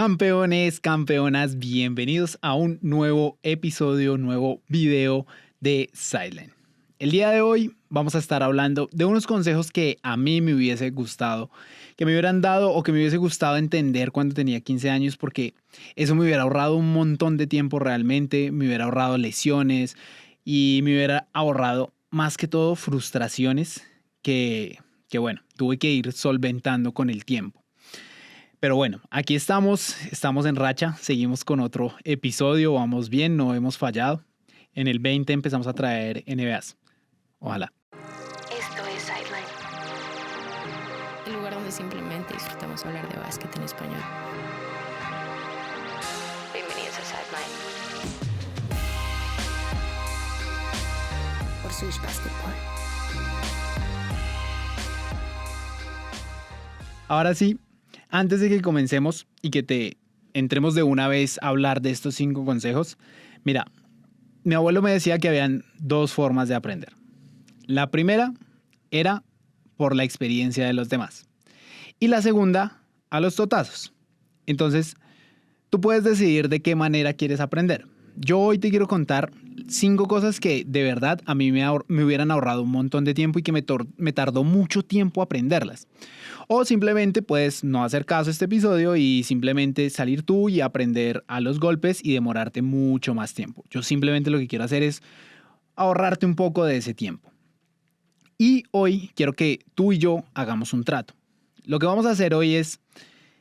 Campeones, campeonas, bienvenidos a un nuevo episodio, nuevo video de Sideline. El día de hoy vamos a estar hablando de unos consejos que a mí me hubiese gustado, que me hubieran dado o que me hubiese gustado entender cuando tenía 15 años, porque eso me hubiera ahorrado un montón de tiempo realmente, me hubiera ahorrado lesiones y me hubiera ahorrado más que todo frustraciones que bueno, tuve que ir solventando con el tiempo. Pero bueno, aquí estamos en racha, seguimos con otro episodio, vamos bien, no hemos fallado. En el 20 empezamos a traer NBAs. Ojalá. Esto es Sideline, el lugar donde simplemente disfrutamos hablar de básquet en español. Bienvenidos a Sideline. Por Swish Basketball. Ahora sí, antes de que comencemos y que te entremos de una vez a hablar de estos 5 consejos, mira, mi abuelo me decía que habían 2 formas de aprender. La primera era por la experiencia de los demás y la segunda a los totazos. Entonces, tú puedes decidir de qué manera quieres aprender. Yo hoy te quiero contar 5 cosas que de verdad a mí me hubieran ahorrado un montón de tiempo y que me tardó mucho tiempo aprenderlas. O simplemente puedes no hacer caso a este episodio y simplemente salir tú y aprender a los golpes y demorarte mucho más tiempo. Yo simplemente lo que quiero hacer es ahorrarte un poco de ese tiempo. Y hoy quiero que tú y yo hagamos un trato. Lo que vamos a hacer hoy es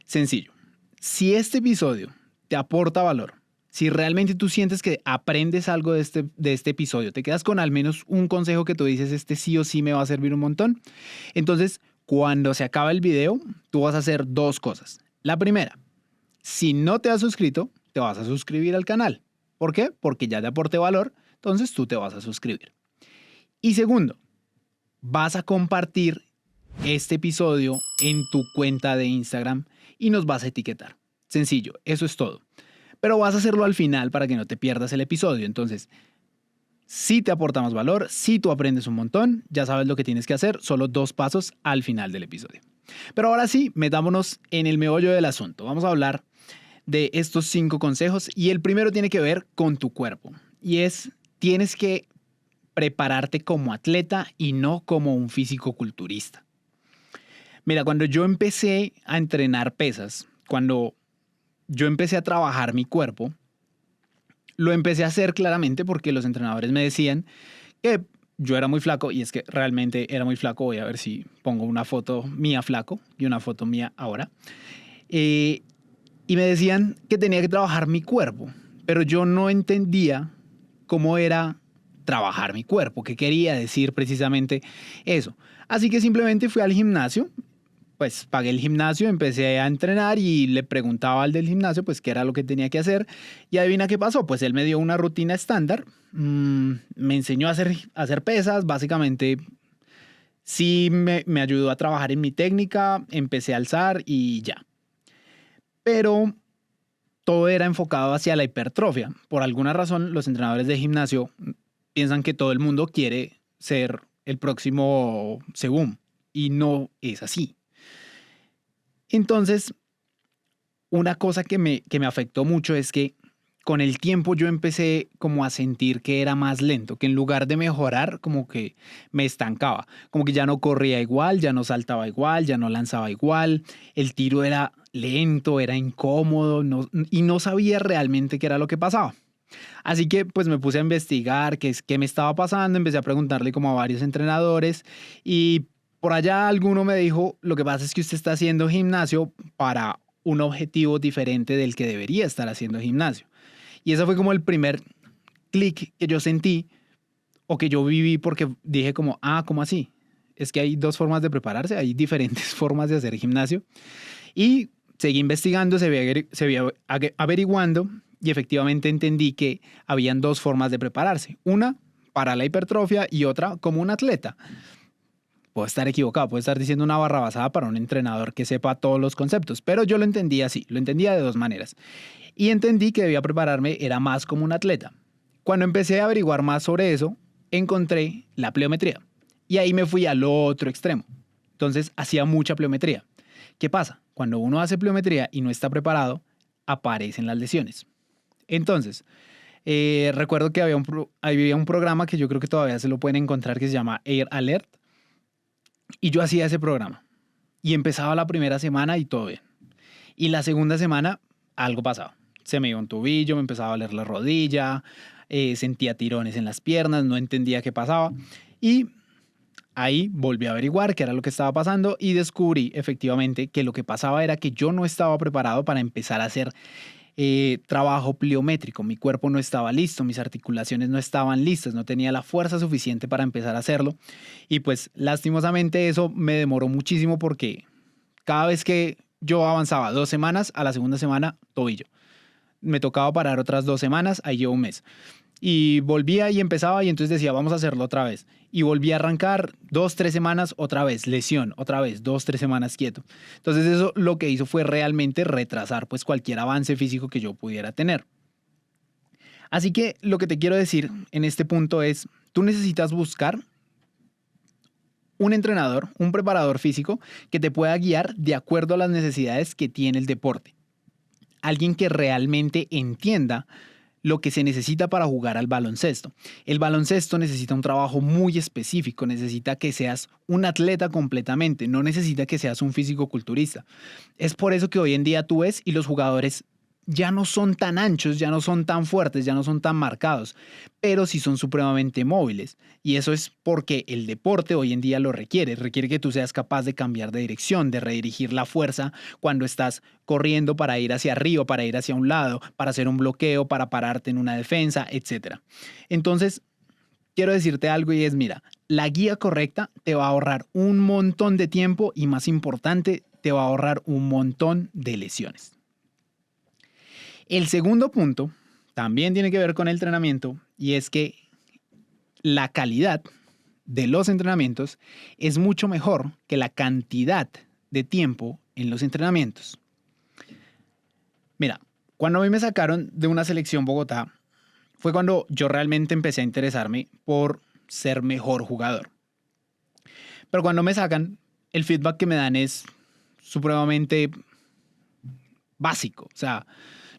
sencillo. Si este episodio te aporta valor, si realmente tú sientes que aprendes algo de este episodio, te quedas con al menos un consejo que tú dices, este sí o sí me va a servir un montón, entonces cuando se acaba el video, tú vas a hacer 2 cosas. La primera, si no te has suscrito, te vas a suscribir al canal. ¿Por qué? Porque ya te aporté valor, entonces tú te vas a suscribir. Y segundo, vas a compartir este episodio en tu cuenta de Instagram y nos vas a etiquetar. Sencillo, eso es todo. Pero vas a hacerlo al final para que no te pierdas el episodio. Entonces, si te aportamos valor, si tú aprendes un montón, ya sabes lo que tienes que hacer, solo 2 pasos al final del episodio. Pero ahora sí, metámonos en el meollo del asunto. Vamos a hablar de estos 5 consejos y el primero tiene que ver con tu cuerpo. Y es, tienes que prepararte como atleta y no como un fisicoculturista. Mira, cuando yo empecé a entrenar pesas, cuando yo empecé a trabajar mi cuerpo, lo empecé a hacer claramente porque los entrenadores me decían que yo era muy flaco y es que realmente era muy flaco. Voy a ver si pongo una foto mía flaco y una foto mía ahora. Y me decían que tenía que trabajar mi cuerpo, pero yo no entendía cómo era trabajar mi cuerpo, qué quería decir precisamente eso. Así que simplemente fui al gimnasio. Pues pagué el gimnasio, empecé a entrenar y le preguntaba al del gimnasio pues qué era lo que tenía que hacer y adivina qué pasó, pues él me dio una rutina estándar, me enseñó a hacer pesas, básicamente sí me ayudó a trabajar en mi técnica, empecé a alzar y ya. Pero todo era enfocado hacia la hipertrofia. Por alguna razón los entrenadores de gimnasio piensan que todo el mundo quiere ser el próximo Según y no es así. Entonces, una cosa que me afectó mucho es que con el tiempo yo empecé como a sentir que era más lento, que en lugar de mejorar como que me estancaba, como que ya no corría igual, ya no saltaba igual, ya no lanzaba igual, el tiro era lento, era incómodo y no sabía realmente qué era lo que pasaba. Así que pues me puse a investigar qué me estaba pasando, empecé a preguntarle como a varios entrenadores y por allá alguno me dijo, lo que pasa es que usted está haciendo gimnasio para un objetivo diferente del que debería estar haciendo gimnasio. Y ese fue como el primer clic que yo sentí o que yo viví porque dije como, ¿cómo así? Es que hay 2 formas de prepararse, hay diferentes formas de hacer gimnasio. Y seguí investigando, seguí averiguando y efectivamente entendí que habían 2 formas de prepararse. Una para la hipertrofia y otra como un atleta. Puedo estar equivocado, puedo estar diciendo una barrabasada para un entrenador que sepa todos los conceptos, pero yo lo entendía así, lo entendía de 2 maneras. Y entendí que debía prepararme, era más como un atleta. Cuando empecé a averiguar más sobre eso, encontré la pliometría. Y ahí me fui al otro extremo. Entonces hacía mucha pliometría. ¿Qué pasa? Cuando uno hace pliometría y no está preparado, aparecen las lesiones. Entonces, recuerdo que había un programa que yo creo que todavía se lo pueden encontrar que se llama Air Alert. Y yo hacía ese programa. Y empezaba la primera semana y todo bien. Y la segunda semana algo pasaba. Se me iba un tobillo, me empezaba a doler la rodilla, sentía tirones en las piernas, no entendía qué pasaba. Y ahí volví a averiguar qué era lo que estaba pasando y descubrí efectivamente que lo que pasaba era que yo no estaba preparado para empezar a hacer trabajo pliométrico. Mi cuerpo no estaba listo, mis articulaciones no estaban listas, no tenía la fuerza suficiente para empezar a hacerlo. Y pues lastimosamente eso me demoró muchísimo porque cada vez que yo avanzaba 2 semanas, a la segunda semana tobillo. Me tocaba parar otras 2 semanas, ahí llevo un mes. Y volvía y empezaba y entonces decía, vamos a hacerlo otra vez. Y volví a arrancar 2, 3 semanas otra vez, lesión, otra vez, 2, 3 semanas quieto. Entonces eso lo que hizo fue realmente retrasar pues cualquier avance físico que yo pudiera tener. Así que lo que te quiero decir en este punto es, tú necesitas buscar un entrenador, un preparador físico que te pueda guiar de acuerdo a las necesidades que tiene el deporte. Alguien que realmente entienda lo que se necesita para jugar al baloncesto. El baloncesto necesita un trabajo muy específico, necesita que seas un atleta completamente, no necesita que seas un físico-culturista. Es por eso que hoy en día tú ves y los jugadores ya no son tan anchos, ya no son tan fuertes, ya no son tan marcados, pero sí son supremamente móviles. Y eso es porque el deporte hoy en día lo requiere que tú seas capaz de cambiar de dirección, de redirigir la fuerza cuando estás corriendo para ir hacia arriba, para ir hacia un lado, para hacer un bloqueo, para pararte en una defensa, etc. Entonces, quiero decirte algo y es, mira, la guía correcta te va a ahorrar un montón de tiempo y más importante, te va a ahorrar un montón de lesiones. El segundo punto también tiene que ver con el entrenamiento y es que la calidad de los entrenamientos es mucho mejor que la cantidad de tiempo en los entrenamientos. Mira, cuando a mí me sacaron de una selección Bogotá, fue cuando yo realmente empecé a interesarme por ser mejor jugador. Pero cuando me sacan, el feedback que me dan es supremamente básico. O sea,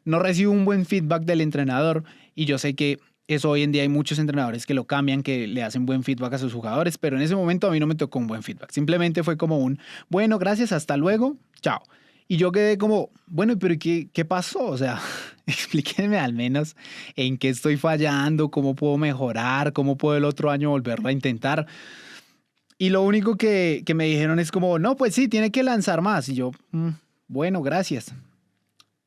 no recibo un buen feedback del entrenador y yo sé que eso hoy en día hay muchos entrenadores que lo cambian, que le hacen buen feedback a sus jugadores, pero en ese momento a mí no me tocó un buen feedback. Simplemente fue como un, bueno, gracias, hasta luego, chao. Y yo quedé como, bueno, pero ¿qué pasó? O sea, explíquenme al menos en qué estoy fallando, cómo puedo mejorar, cómo puedo el otro año volverlo a intentar. Y lo único que me dijeron es como, no, pues sí, tiene que lanzar más. Y yo, bueno, gracias.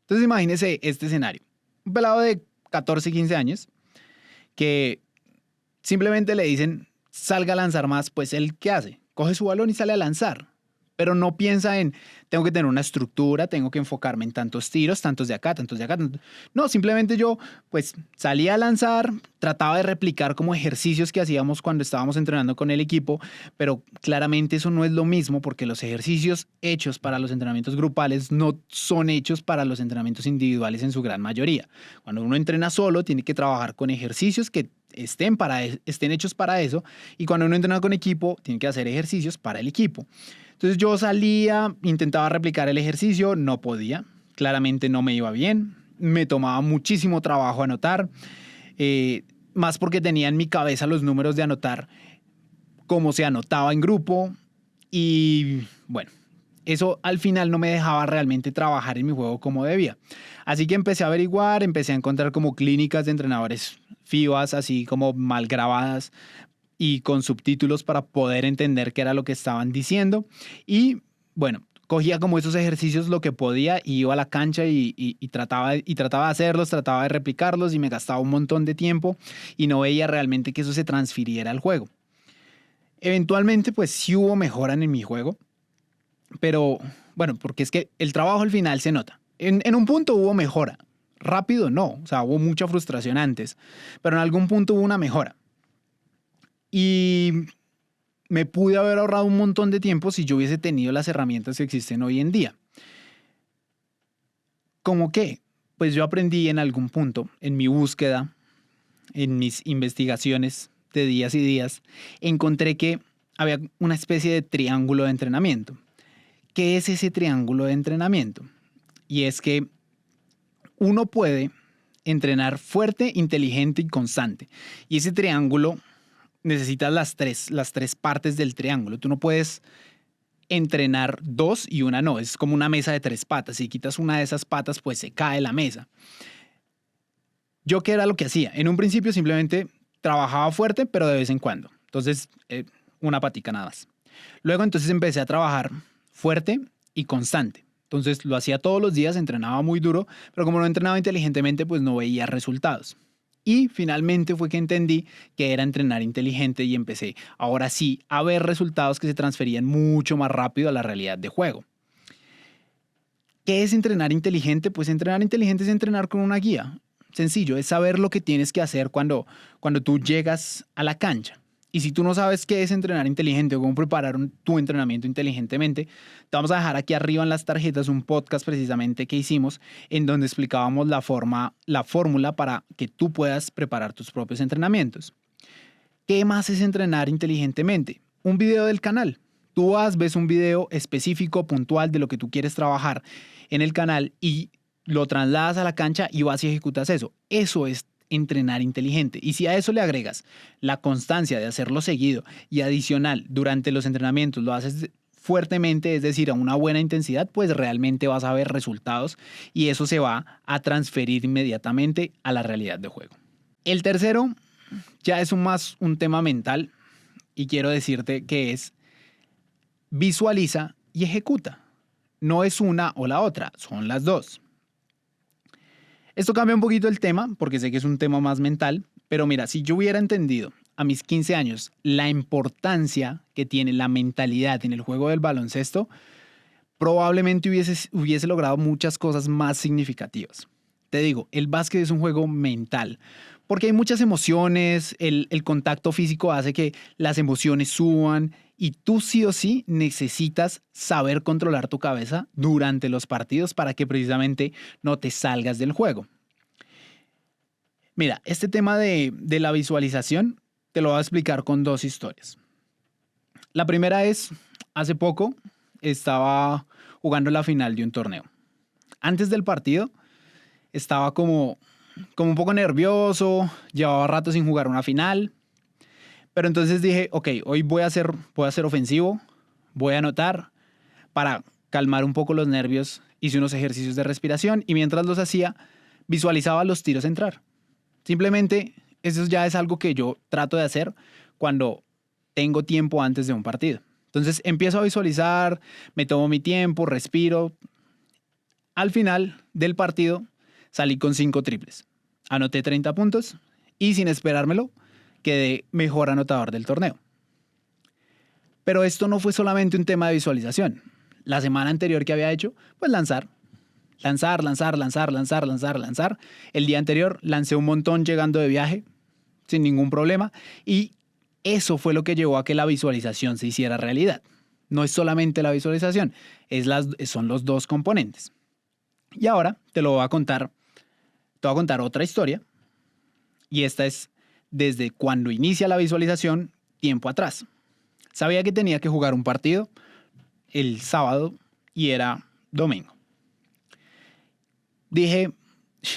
Entonces imagínese este escenario. Un pelado de 14, 15 años que simplemente le dicen salga a lanzar más, pues él ¿qué hace? Coge su balón y sale a lanzar. Pero no piensa en tengo que tener una estructura, tengo que enfocarme en tantos tiros, tantos de acá, tantos de acá. No, simplemente yo pues salía a lanzar, trataba de replicar como ejercicios que hacíamos cuando estábamos entrenando con el equipo, pero claramente eso no es lo mismo porque los ejercicios hechos para los entrenamientos grupales no son hechos para los entrenamientos individuales en su gran mayoría. Cuando uno entrena solo, tiene que trabajar con ejercicios que estén hechos para eso, y cuando uno entrena con equipo, tiene que hacer ejercicios para el equipo. Entonces yo salía, intentaba replicar el ejercicio, no podía, claramente no me iba bien, me tomaba muchísimo trabajo anotar, más porque tenía en mi cabeza los números de anotar cómo se anotaba en grupo y bueno, eso al final no me dejaba realmente trabajar en mi juego como debía. Así que empecé a averiguar, empecé a encontrar como clínicas de entrenadores FIBAs, así como mal grabadas y con subtítulos para poder entender qué era lo que estaban diciendo. Y bueno, cogía como esos ejercicios lo que podía y iba a la cancha y trataba de hacerlos, trataba de replicarlos y me gastaba un montón de tiempo y no veía realmente que eso se transfiriera al juego. Eventualmente pues sí hubo mejora en mi juego, pero bueno, porque es que el trabajo al final se nota. En un punto hubo mejora, rápido no, o sea, hubo mucha frustración antes, pero en algún punto hubo una mejora. Y me pude haber ahorrado un montón de tiempo si yo hubiese tenido las herramientas que existen hoy en día. ¿Cómo qué? Pues yo aprendí en algún punto, en mi búsqueda, en mis investigaciones de días y días, encontré que había una especie de triángulo de entrenamiento. ¿Qué es ese triángulo de entrenamiento? Y es que uno puede entrenar fuerte, inteligente y constante. Y ese triángulo necesitas las tres partes del triángulo. Tú no puedes entrenar dos y una no. Es como una mesa de tres patas. Si quitas una de esas patas, pues se cae la mesa. ¿Yo qué era lo que hacía? En un principio simplemente trabajaba fuerte, pero de vez en cuando. Entonces, una patica nada más. Luego entonces empecé a trabajar fuerte y constante. Entonces lo hacía todos los días, entrenaba muy duro, pero como no entrenaba inteligentemente, pues no veía resultados. Y finalmente fue que entendí que era entrenar inteligente y empecé ahora sí a ver resultados que se transferían mucho más rápido a la realidad de juego. ¿Qué es entrenar inteligente? Pues entrenar inteligente es entrenar con una guía. Sencillo, es saber lo que tienes que hacer cuando tú llegas a la cancha. Y si tú no sabes qué es entrenar inteligente o cómo preparar tu entrenamiento inteligentemente, te vamos a dejar aquí arriba en las tarjetas un podcast precisamente que hicimos en donde explicábamos la fórmula para que tú puedas preparar tus propios entrenamientos. ¿Qué más es entrenar inteligentemente? Un video del canal. Tú ves un video específico, puntual de lo que tú quieres trabajar en el canal y lo trasladas a la cancha y vas y ejecutas eso. Eso es entrenar inteligente. Y si a eso le agregas la constancia de hacerlo seguido y adicional durante los entrenamientos lo haces fuertemente, es decir, a una buena intensidad, pues realmente vas a ver resultados y eso se va a transferir inmediatamente a la realidad de juego. El tercero ya es más un tema mental y quiero decirte que es visualiza y ejecuta. No es una o la otra, son las dos. Esto cambia un poquito el tema, porque sé que es un tema más mental, pero mira, si yo hubiera entendido a mis 15 años la importancia que tiene la mentalidad en el juego del baloncesto, probablemente hubiese logrado muchas cosas más significativas. Te digo, el básquet es un juego mental, porque hay muchas emociones, el contacto físico hace que las emociones suban y tú sí o sí necesitas saber controlar tu cabeza durante los partidos para que precisamente no te salgas del juego. Mira, este tema de la visualización te lo voy a explicar con dos historias. La primera es, hace poco estaba jugando la final de un torneo. Antes del partido estaba como un poco nervioso, llevaba rato sin jugar una final. Pero entonces dije, ok, hoy voy a ser ofensivo, voy a anotar para calmar un poco los nervios. Hice unos ejercicios de respiración y mientras los hacía, visualizaba los tiros entrar. Simplemente eso ya es algo que yo trato de hacer cuando tengo tiempo antes de un partido. Entonces empiezo a visualizar, me tomo mi tiempo, respiro. Al final del partido salí con 5 triples. Anoté 30 puntos y sin esperármelo, quedé mejor anotador del torneo. Pero esto no fue solamente un tema de visualización. La semana anterior que había hecho, pues lanzar. El día anterior lancé un montón llegando de viaje, sin ningún problema. Y eso fue lo que llevó a que la visualización se hiciera realidad. No es solamente la visualización, son los dos componentes. Y ahora te voy a contar otra historia. Y esta es desde cuando inicia la visualización, tiempo atrás. Sabía que tenía que jugar un partido el sábado y era domingo. Dije,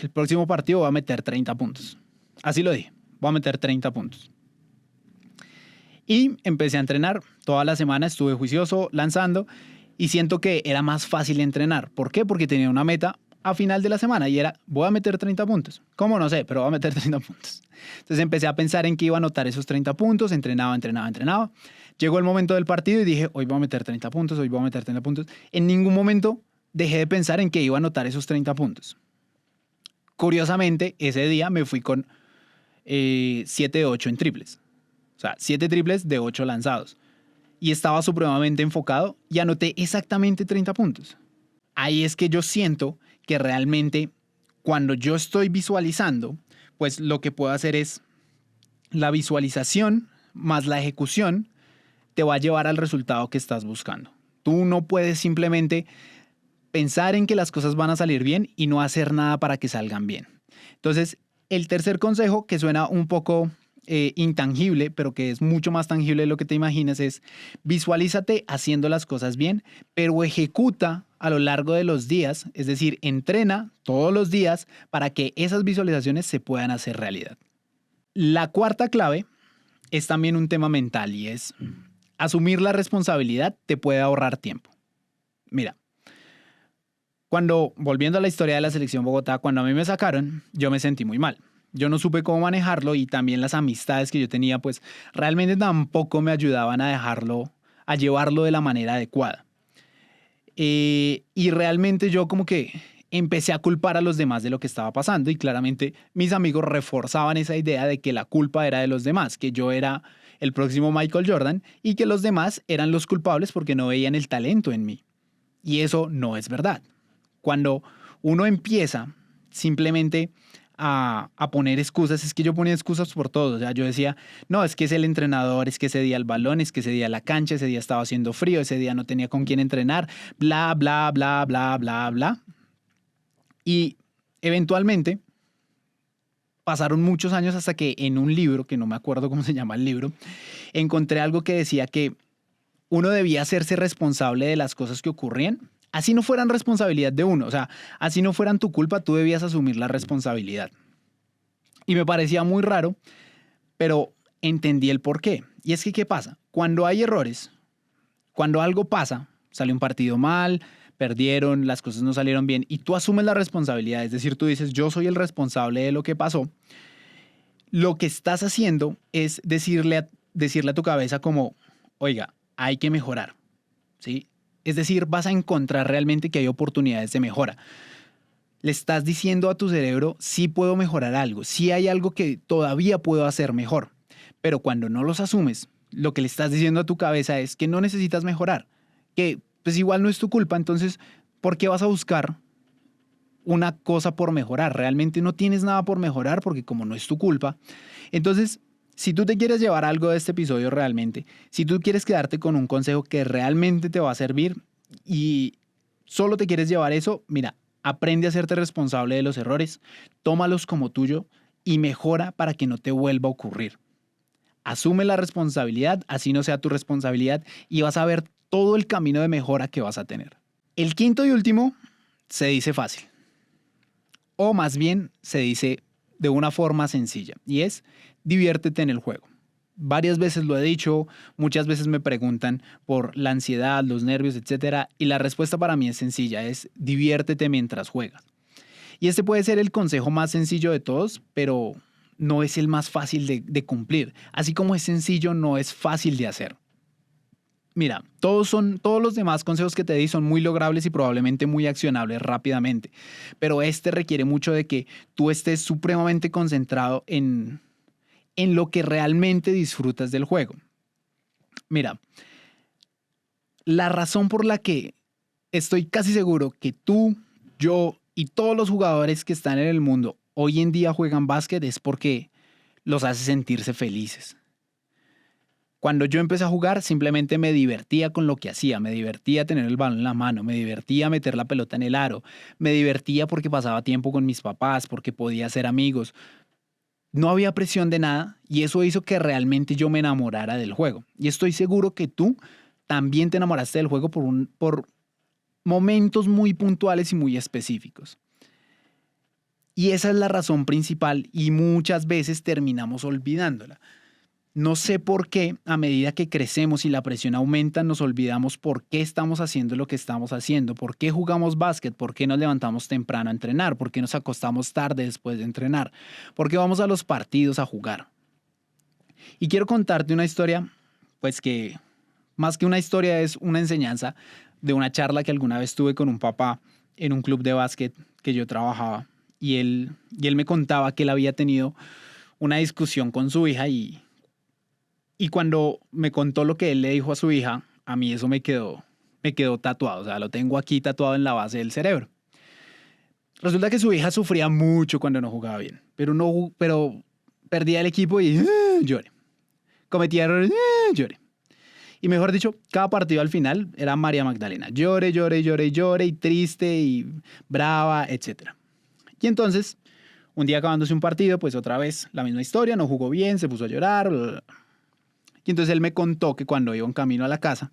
el próximo partido voy a meter 30 puntos. Así lo dije, voy a meter 30 puntos. Y empecé a entrenar. Toda la semana estuve juicioso, lanzando, y siento que era más fácil entrenar. ¿Por qué? Porque tenía una meta a final de la semana y era, voy a meter 30 puntos. ¿Cómo? No sé, pero voy a meter 30 puntos. Entonces empecé a pensar en que iba a anotar esos 30 puntos, entrenaba. Llegó el momento del partido y dije, hoy voy a meter 30 puntos, hoy voy a meter 30 puntos. En ningún momento dejé de pensar en que iba a anotar esos 30 puntos. Curiosamente, ese día me fui con 7 de 8 en triples. O sea, 7 triples de 8 lanzados. Y estaba supremamente enfocado y anoté exactamente 30 puntos. Ahí es que yo siento que realmente cuando yo estoy visualizando, pues lo que puedo hacer es la visualización más la ejecución te va a llevar al resultado que estás buscando. Tú no puedes simplemente pensar en que las cosas van a salir bien y no hacer nada para que salgan bien. Entonces, el tercer consejo, que suena un poco intangible, pero que es mucho más tangible de lo que te imaginas, es visualízate haciendo las cosas bien, pero ejecuta a lo largo de los días, es decir, entrena todos los días para que esas visualizaciones se puedan hacer realidad. La cuarta clave es también un tema mental y es asumir la responsabilidad te puede ahorrar tiempo. Mira, volviendo a la historia de la selección Bogotá, cuando a mí me sacaron, yo me sentí muy mal. Yo no supe cómo manejarlo y también las amistades que yo tenía, pues realmente tampoco me ayudaban a llevarlo de la manera adecuada. Y realmente yo como que empecé a culpar a los demás de lo que estaba pasando y claramente mis amigos reforzaban esa idea de que la culpa era de los demás, que yo era el próximo Michael Jordan y que los demás eran los culpables porque no veían el talento en mí. Y eso no es verdad. Cuando uno empieza simplemente a poner excusas, es que yo ponía excusas por todo. O sea, yo decía, no, es que es el entrenador, es que ese día el balón, es que ese día la cancha, ese día estaba haciendo frío, ese día no tenía con quién entrenar, bla, bla, bla, bla, bla, bla. Y eventualmente pasaron muchos años hasta que en un libro, que no me acuerdo cómo se llama el libro, encontré algo que decía que uno debía hacerse responsable de las cosas que ocurrían, así no fueran responsabilidad de uno, o sea, así no fueran tu culpa, tú debías asumir la responsabilidad. Y me parecía muy raro, pero entendí el por qué. Y es que, ¿qué pasa? Cuando hay errores, cuando algo pasa, sale un partido mal, perdieron, las cosas no salieron bien, y tú asumes la responsabilidad, es decir, tú dices, yo soy el responsable de lo que pasó, lo que estás haciendo es decirle a tu cabeza como, oiga, hay que mejorar, ¿sí? Es decir, vas a encontrar realmente que hay oportunidades de mejora. Le estás diciendo a tu cerebro, sí puedo mejorar algo, sí hay algo que todavía puedo hacer mejor. Pero cuando no los asumes, lo que le estás diciendo a tu cabeza es que no necesitas mejorar, que pues igual no es tu culpa, entonces, ¿por qué vas a buscar una cosa por mejorar? Realmente no tienes nada por mejorar porque como no es tu culpa. Entonces, si tú te quieres llevar algo de este episodio realmente, si tú quieres quedarte con un consejo que realmente te va a servir y solo te quieres llevar eso, mira, aprende a hacerte responsable de los errores, tómalos como tuyo y mejora para que no te vuelva a ocurrir. Asume la responsabilidad, así no sea tu responsabilidad, y vas a ver todo el camino de mejora que vas a tener. El quinto y último se dice fácil, o más bien se dice de una forma sencilla, y es diviértete en el juego. Varias veces lo he dicho, muchas veces me preguntan por la ansiedad, los nervios, etc. Y la respuesta para mí es sencilla, es diviértete mientras juegas. Y este puede ser el consejo más sencillo de todos, pero no es el más fácil de cumplir. Así como es sencillo, no es fácil de hacer. Mira, todos los demás consejos que te di son muy logrables y probablemente muy accionables rápidamente, pero este requiere mucho de que tú estés supremamente concentrado en lo que realmente disfrutas del juego. Mira, la razón por la que estoy casi seguro que tú, yo y todos los jugadores que están en el mundo hoy en día juegan básquet es porque los hace sentirse felices. Cuando yo empecé a jugar, simplemente me divertía con lo que hacía, me divertía tener el balón en la mano, me divertía meter la pelota en el aro, me divertía porque pasaba tiempo con mis papás, porque podía hacer amigos. No había presión de nada y eso hizo que realmente yo me enamorara del juego. Y estoy seguro que tú también te enamoraste del juego por momentos muy puntuales y muy específicos. Y esa es la razón principal y muchas veces terminamos olvidándola. No sé por qué, a medida que crecemos y la presión aumenta, nos olvidamos por qué estamos haciendo lo que estamos haciendo, por qué jugamos básquet, por qué nos levantamos temprano a entrenar, por qué nos acostamos tarde después de entrenar, por qué vamos a los partidos a jugar. Y quiero contarte una historia, pues que más que una historia es una enseñanza de una charla que alguna vez tuve con un papá en un club de básquet que yo trabajaba y él me contaba que él había tenido una discusión con su hija y cuando me contó lo que él le dijo a su hija, a mí eso me quedó tatuado, o sea, lo tengo aquí tatuado en la base del cerebro. Resulta que su hija sufría mucho cuando no jugaba bien, pero perdía el equipo y lloré. Cometía errores, lloré. Y mejor dicho, cada partido al final era María Magdalena. Llore, llore, llore, llore, y triste y brava, etc. Y entonces, un día acabándose un partido, pues otra vez la misma historia, no jugó bien, se puso a llorar, bla, bla, bla. Y entonces él me contó que cuando iba en camino a la casa,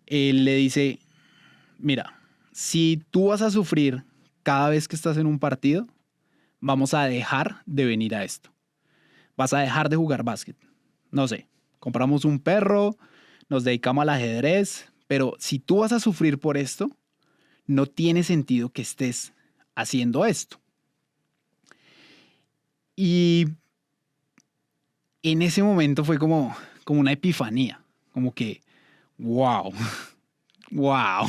él le dice, Mira, si tú vas a sufrir cada vez que estás en un partido, vamos a dejar de venir a esto. Vas a dejar de jugar básquet. No sé, compramos un perro, nos dedicamos al ajedrez, pero si tú vas a sufrir por esto, no tiene sentido que estés haciendo esto. Y en ese momento fue como una epifanía, como que, wow, wow.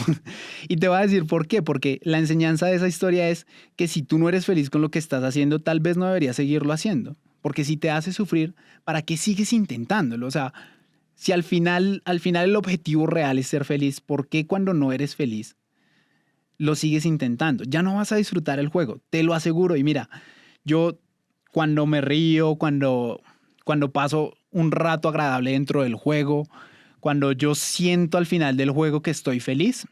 Y te voy a decir por qué, porque la enseñanza de esa historia es que si tú no eres feliz con lo que estás haciendo, tal vez no deberías seguirlo haciendo, porque si te hace sufrir, ¿para qué sigues intentándolo? O sea, si al final el objetivo real es ser feliz, ¿por qué cuando no eres feliz lo sigues intentando? Ya no vas a disfrutar el juego, te lo aseguro. Y mira, yo cuando me río, cuando paso un rato agradable dentro del juego, cuando yo siento al final del juego que estoy feliz,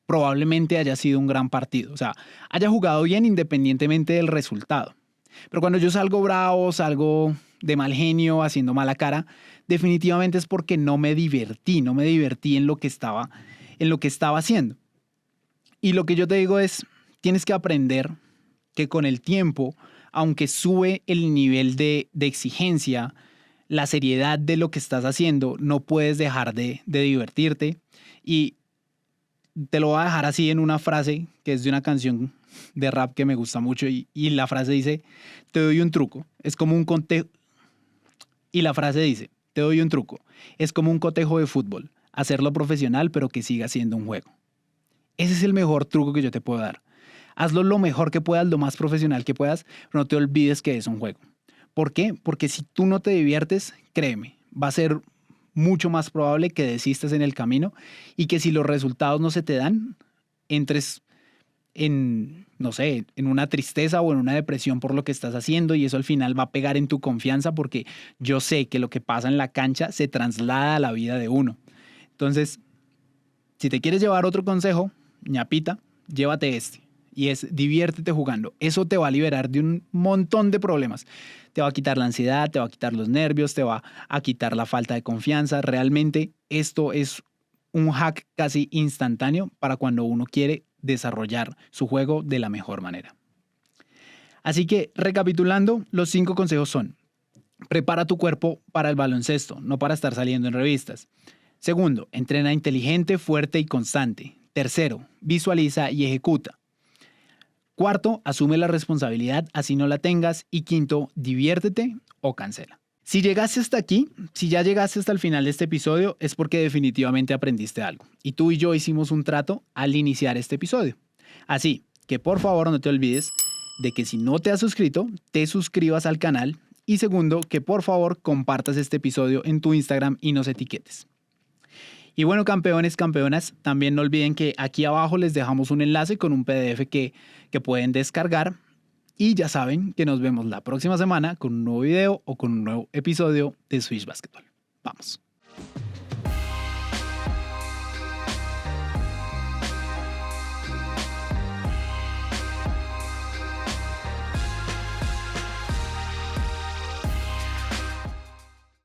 probablemente haya sido un gran partido. O sea, haya jugado bien independientemente del resultado. Pero cuando yo salgo bravo, salgo de mal genio, haciendo mala cara, definitivamente es porque no me divertí en lo que estaba haciendo. Y lo que yo te digo es, tienes que aprender que con el tiempo, aunque sube el nivel de exigencia, la seriedad de lo que estás haciendo, no puedes dejar de divertirte. Y te lo voy a dejar así en una frase que es de una canción de rap que me gusta mucho y la frase dice, te doy un truco, es como un cotejo. Y la frase dice, te doy un truco, es como un cotejo de fútbol, hacerlo profesional pero que siga siendo un juego. Ese es el mejor truco que yo te puedo dar. Hazlo lo mejor que puedas, lo más profesional que puedas, pero no te olvides que es un juego. ¿Por qué? Porque si tú no te diviertes, créeme, va a ser mucho más probable que desistas en el camino y que si los resultados no se te dan, entres en, no sé, en una tristeza o en una depresión por lo que estás haciendo y eso al final va a pegar en tu confianza porque yo sé que lo que pasa en la cancha se traslada a la vida de uno. Entonces, si te quieres llevar otro consejo, ñapita, llévate este. Y es diviértete jugando. Eso te va a liberar de un montón de problemas. Te va a quitar la ansiedad, te va a quitar los nervios, te va a quitar la falta de confianza. Realmente esto es un hack casi instantáneo para cuando uno quiere desarrollar su juego de la mejor manera. Así que recapitulando, los 5 consejos son: prepara tu cuerpo para el baloncesto, no para estar saliendo en revistas. Segundo, entrena inteligente, fuerte y constante. Tercero, visualiza y ejecuta. Cuarto, asume la responsabilidad así no la tengas. Y quinto, diviértete o cancela. Si llegaste hasta aquí, si ya llegaste hasta el final de este episodio, es porque definitivamente aprendiste algo. Y tú y yo hicimos un trato al iniciar este episodio. Así que por favor no te olvides de que si no te has suscrito, te suscribas al canal. Y segundo, que por favor compartas este episodio en tu Instagram y nos etiquetes. Y bueno, campeones, campeonas, también no olviden que aquí abajo les dejamos un enlace con un PDF que pueden descargar. Y ya saben que nos vemos la próxima semana con un nuevo video o con un nuevo episodio de Swish Basketball. Vamos.